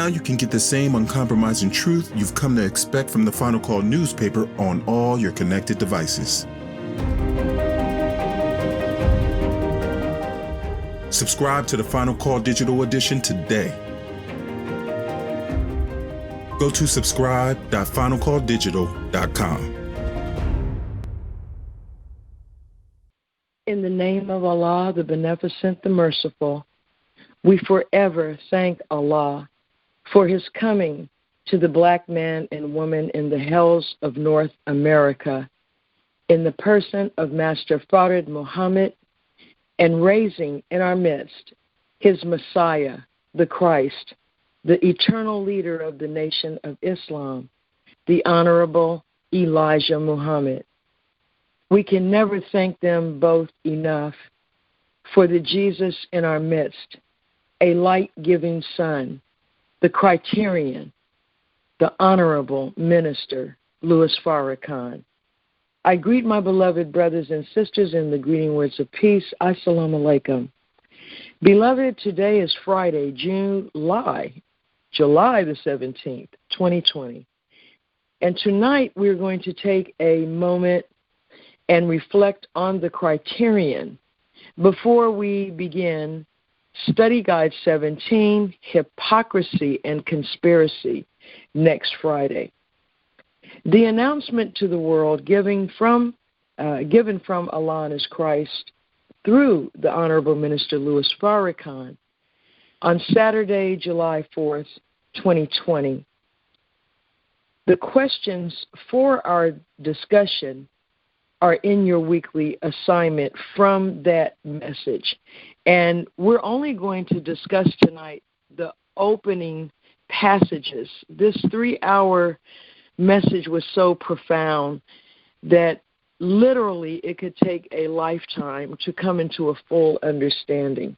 you can get the same uncompromising truth you've come to expect from the Final Call newspaper on all your connected devices. Subscribe to the Final Call Digital Edition today. Go to subscribe.finalcalldigital.com. In the name of Allah, the Beneficent, the Merciful, we forever thank Allah for His coming to the black man and woman in the hells of North America in the person of Master Fard Muhammad, and raising in our midst His Messiah, the Christ, the eternal leader of the nation of Islam, the Honorable Elijah Muhammad. We can never thank them both enough for the Jesus in our midst, a light-giving son, the criterion, the Honorable Minister, Louis Farrakhan. I greet my beloved brothers and sisters in the greeting words of peace. Assalamu alaikum. Beloved, today is Friday, July the 17th, 2020. And tonight we're going to take a moment and reflect on the criterion before we begin Study Guide 17, Hypocrisy and Conspiracy, next Friday. The announcement to the world given from Allah and His Christ through the Honorable Minister Louis Farrakhan on Saturday, July 4th, 2020. The questions for our discussion are in your weekly assignment from that message. And we're only going to discuss tonight the opening passages. This 3-hour message was so profound that literally it could take a lifetime to come into a full understanding.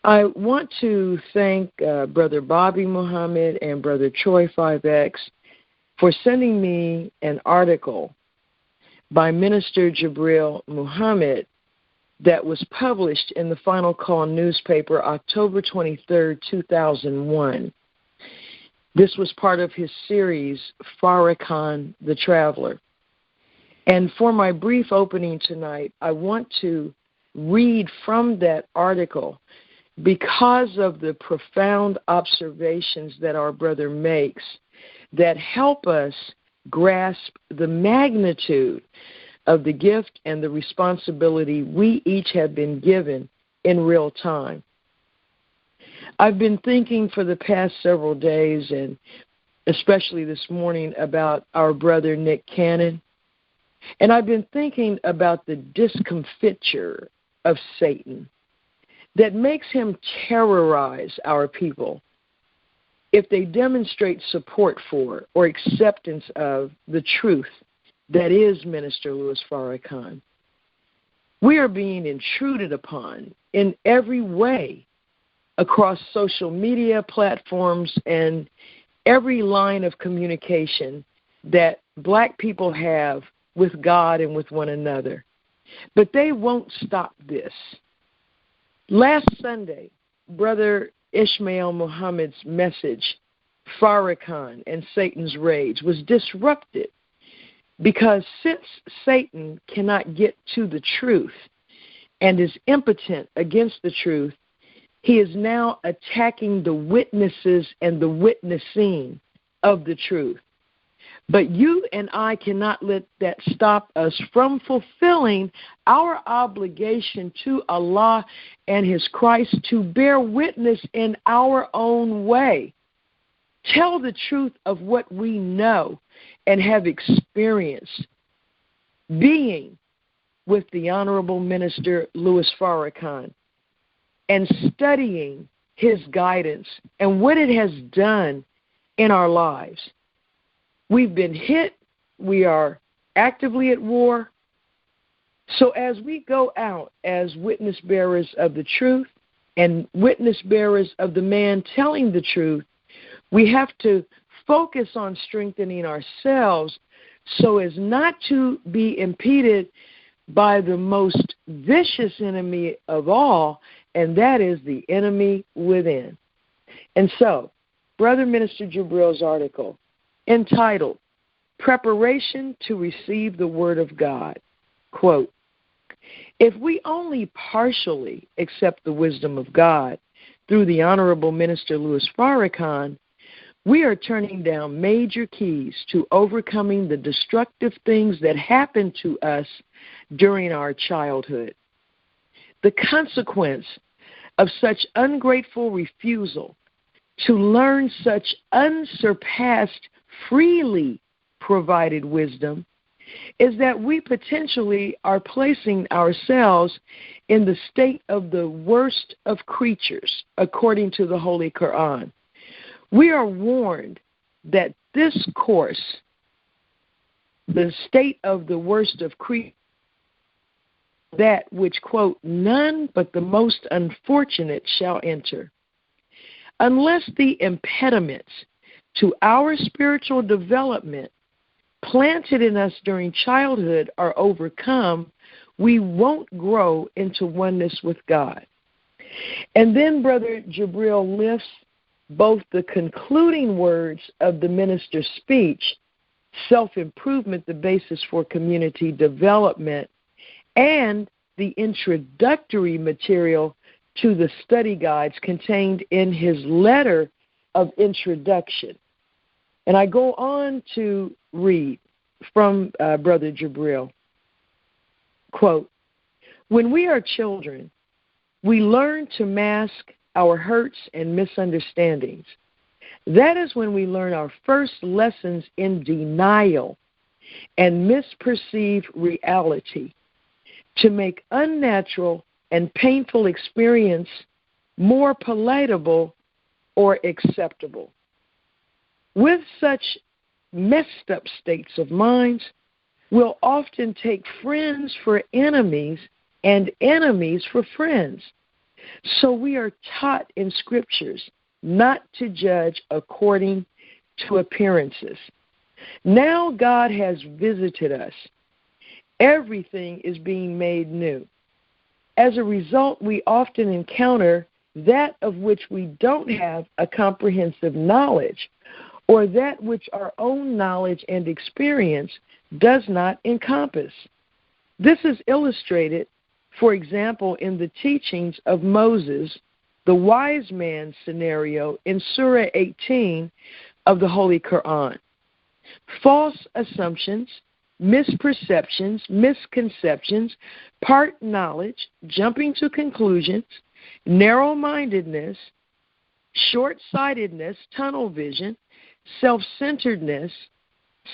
I want to thank Brother Bobby Muhammad and Brother Troy 5X for sending me an article by Minister Jabril Muhammad that was published in the Final Call newspaper October 23, 2001. This was part of his series, Farrakhan the Traveler. And for my brief opening tonight, I want to read from that article because of the profound observations that our brother makes that help us grasp the magnitude of the gift and the responsibility we each have been given in real time. I've been thinking for the past several days, and especially this morning, about our brother Nick Cannon. And I've been thinking about the discomfiture of Satan that makes him terrorize our people if they demonstrate support for or acceptance of the truth that is Minister Louis Farrakhan. We are being intruded upon in every way across social media platforms and every line of communication that black people have with God and with one another. But they won't stop this. Last Sunday, Brother Ishmael Muhammad's message, Farrakhan and Satan's Rage, was disrupted because since Satan cannot get to the truth and is impotent against the truth, he is now attacking the witnesses and the witnessing of the truth. But you and I cannot let that stop us from fulfilling our obligation to Allah and His Christ to bear witness in our own way. Tell the truth of what we know and have experienced being with the Honorable Minister Louis Farrakhan and studying his guidance and what it has done in our lives. We've been hit. We are actively at war. So as we go out as witness bearers of the truth and witness bearers of the man telling the truth, we have to focus on strengthening ourselves so as not to be impeded by the most vicious enemy of all, and that is the enemy within. And so, Brother Minister Jabril's article, entitled, Preparation to Receive the Word of God, quote, if we only partially accept the wisdom of God through the Honorable Minister Louis Farrakhan, we are turning down major keys to overcoming the destructive things that happen to us during our childhood. The consequence of such ungrateful refusal to learn such unsurpassed, freely provided wisdom is that we potentially are placing ourselves in the state of the worst of creatures, according to the Holy Quran. We are warned that this course, the state of the worst of creatures, that which, quote, none but the most unfortunate shall enter. Unless the impediments to our spiritual development planted in us during childhood are overcome, we won't grow into oneness with God. And then Brother Jabril lifts both the concluding words of the minister's speech, self-improvement, the basis for community development, and the introductory material to the study guides contained in his letter of introduction. And I go on to read from Brother Jabril, quote, when we are children, we learn to mask our hurts and misunderstandings. That is when we learn our first lessons in denial and misperceive reality to make unnatural and painful experience more palatable or acceptable. With such messed up states of minds, we'll often take friends for enemies and enemies for friends. So we are taught in scriptures not to judge according to appearances. Now God has visited us. Everything is being made new. As a result, we often encounter that of which we don't have a comprehensive knowledge, or that which our own knowledge and experience does not encompass. This is illustrated, for example, in the teachings of Moses, the wise man scenario in Surah 18 of the Holy Quran. False assumptions, misperceptions, misconceptions, part knowledge, jumping to conclusions, narrow-mindedness, short-sightedness, tunnel vision, self-centeredness,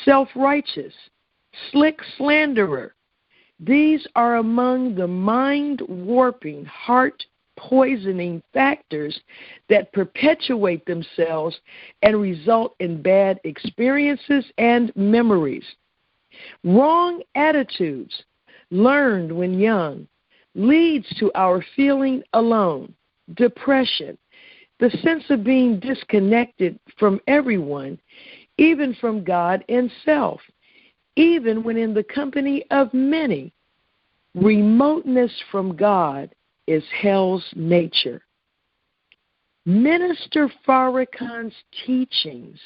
self-righteous, slick slanderer. These are among the mind-warping, heart-poisoning factors that perpetuate themselves and result in bad experiences and memories. Wrong attitudes, learned when young, leads to our feeling alone, depression, the sense of being disconnected from everyone, even from God and self, even when in the company of many. Remoteness from God is hell's nature. Minister Farrakhan's teachings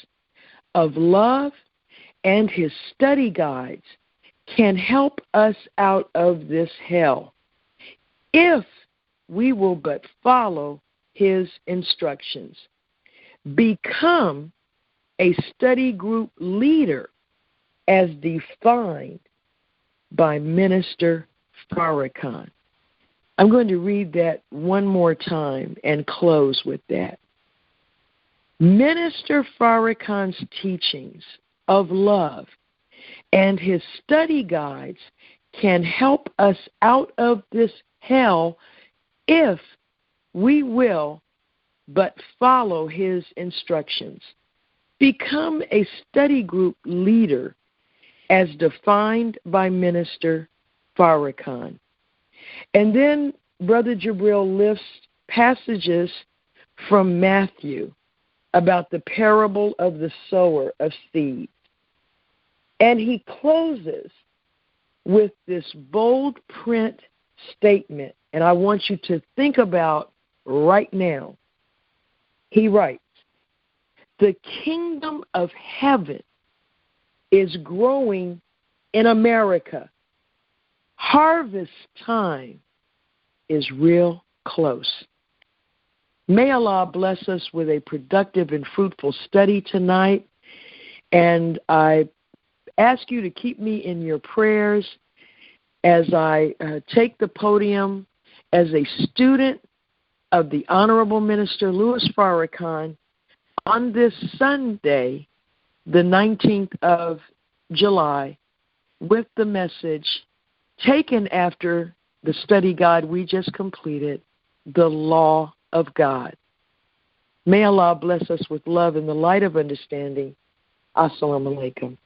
of love and his study guides can help us out of this hell if we will but follow his instructions. Become a study group leader as defined by Minister Farrakhan. I'm going to read that one more time and close with that. Minister Farrakhan's teachings of love and his study guides can help us out of this hell if we will but follow his instructions. Become a study group leader as defined by Minister Farrakhan. And then Brother Jabril lifts passages from Matthew about the parable of the sower of seed. And he closes with this bold print statement, and I want you to think about right now. He writes, The kingdom of heaven is growing in America. Harvest time is real close. May Allah bless us with a productive and fruitful study tonight. And I ask you to keep me in your prayers as I take the podium as a student of the Honorable Minister Louis Farrakhan on this Sunday, the 19th of July, with the message taken after the study guide we just completed, The Law of God. May Allah bless us with love and the light of understanding. Assalamu alaikum.